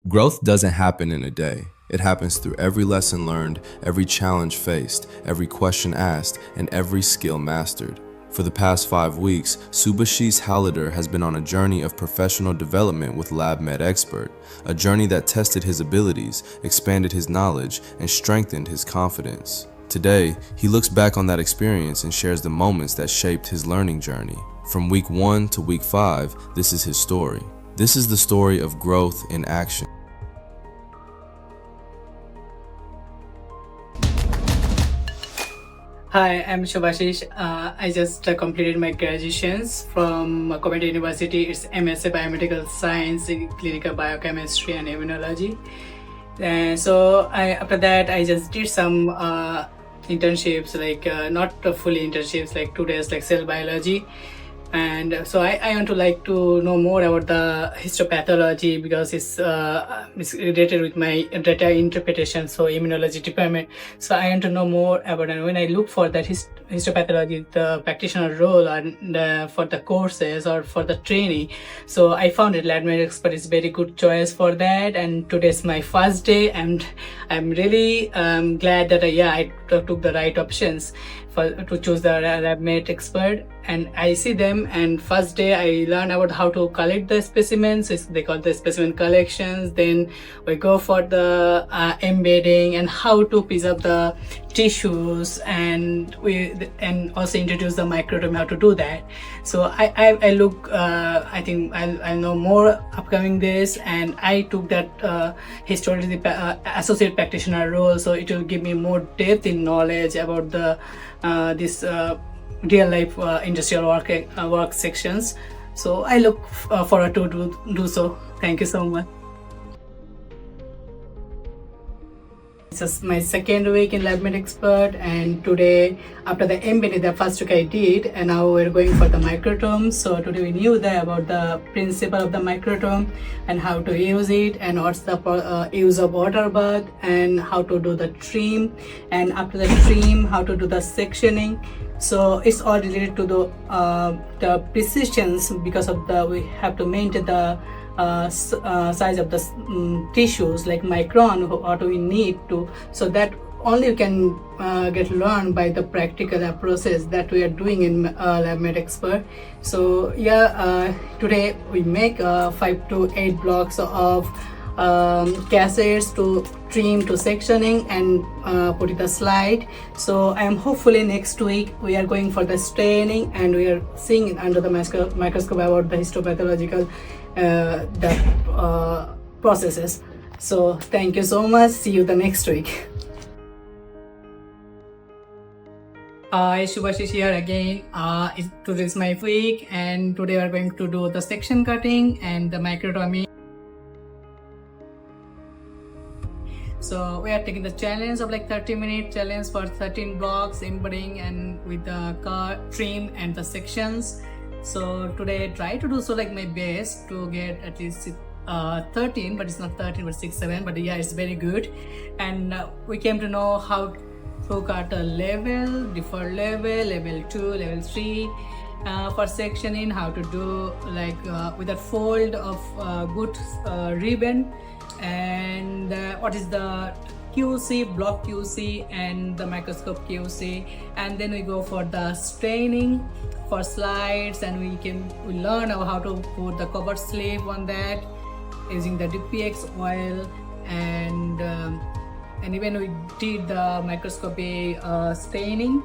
Growth doesn't happen in a day. It happens through every lesson learned, every challenge faced, every question asked, and every skill mastered. For the past 5 weeks, Subhashis Halliday has been on a journey of professional development with LabMed Expert, a journey that tested his abilities, expanded his knowledge, and strengthened his confidence. Today, he looks back on that experience and shares the moments that shaped his learning journey. From week 1 to week 5, this is his story. This is the story of growth in action. Hi, I'm Shubhashish. I just completed my graduations from Coventry University. It's MSc Biomedical Science in Clinical Biochemistry and Immunology. After that, I just did some internships, like not fully internships, like 2 days, like cell biology. And so I want to like to know more about the histopathology because it's related with my data interpretation, so immunology department. So I want to know more about it. When I look for that histopathology, the practitioner role, and for the courses or for the training, so I found it LabMed Expert is very good choice for that. And today's my first day, and I'm really glad that I took the right options to choose the LabMed Expert. And I see them, and first day I learn about how to collect the specimens. They call the specimen collections. Then we go for the embedding and how to preserve the tissues, and also introduce the microtomy, how to do that. So I look, I think I'll know more upcoming days, and I took that histology associate practitioner role, so it will give me more depth in knowledge about the this real life industrial work sections. So I look forward to do so. Thank you so much. This is my second week in LabMed Expert, and today, after the MBA, the first week I did, and now we're going for the microtome. So today we knew about the principle of the microtome and how to use it, and what's the use of water bath, and how to do the trim, and after the trim, how to do the sectioning. So it's all related to the precisions, because of we have to maintain the size of the tissues, like micron, what we need to, so that only you can get learned by the practical process that we are doing in LabMed Expert. So today we make 5 to 8 blocks of cassettes to trim to sectioning and put it a slide. So I am hopefully next week we are going for the staining, and we are seeing under the microscope about the histopathological processes. So thank you so much. See you the next week. Shubhashish here again. Today is my week, and today we are going to do the section cutting and the microtomy. So we are taking the challenge of like 30-minute challenge for 13 blocks embedding and with the trim and the sections. So today I try to do so like my best to get at least 13, but it's not 13 but 6, 7, but yeah, it's very good. And we came to know how to cut a level, deferred level, level 2, level 3 for sectioning, how to do like with a fold of good ribbon, and what is the QC, block QC, and the microscope QC. And then we go for the staining for slides, and we learn how to put the cover slip on that using the DPX oil, and even we did the microscopy staining.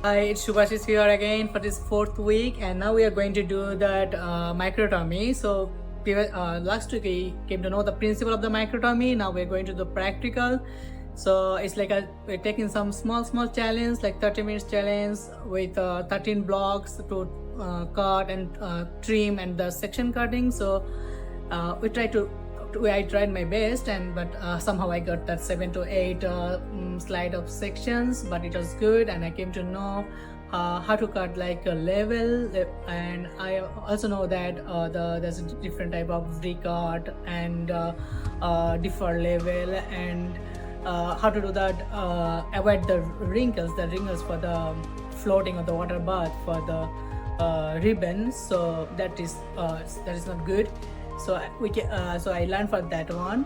Hi, it's Shubhashish here again for this 4th week, and now we are going to do that microtomy. So last week we came to know the principle of the microtomy. Now we're going to do practical. So it's like we're taking some small challenge, like 30 minutes challenge with 13 blocks to cut and trim and the section cutting. So I tried my best, but somehow I got that 7 to 8 slide of sections, but it was good, and I came to know how to cut like a level. And I also know that there's a different type of recut and defer level, and how to do that, avoid the wrinkles for the floating of the water bath for the ribbon, so that is not good. So I learned for that one,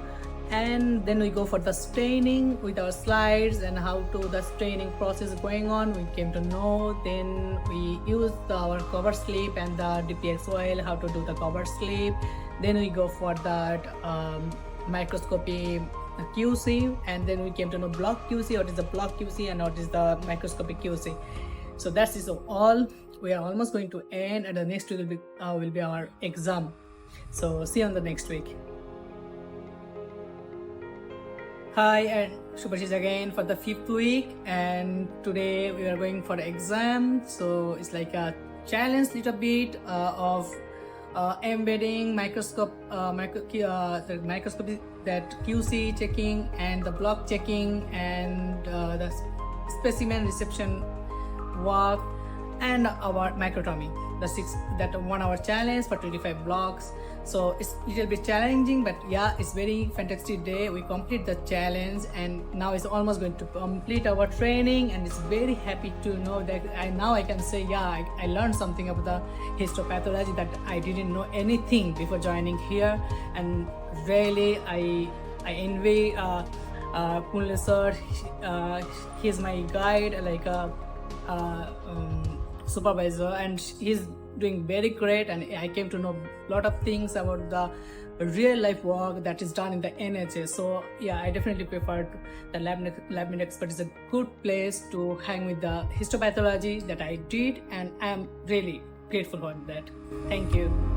and then we go for the staining with our slides and how to the staining process going on. We came to know. Then we use our cover slip and the DPX oil, how to do the cover slip. Then we go for that microscopy QC, and then we came to know block QC, what is the block QC and what is the microscopic QC. So that is all. We are almost going to end, and the next week will be our exam. So see you on the next week. Hi, and Subhashish again for the 5th week, and today we are going for the exam. So it's like a challenge little bit of embedding microscope, the microscopy, that QC checking and the block checking and the specimen reception work and our microtomy. That 1 hour challenge for 25 blocks. So it's a little bit challenging, but yeah, it's very fantastic day. We complete the challenge, and now it's almost going to complete our training, and it's very happy to know that I can say, yeah, I learned something about the histopathology that I didn't know anything before joining here. And really I envy Kunle sir. He's my guide, like supervisor, and he's doing very great, and I came to know a lot of things about the real life work that is done in the NHS. So yeah, I definitely prefer the LabMed Expert is a good place to hang with the histopathology that I did, and I am really grateful for that. Thank you.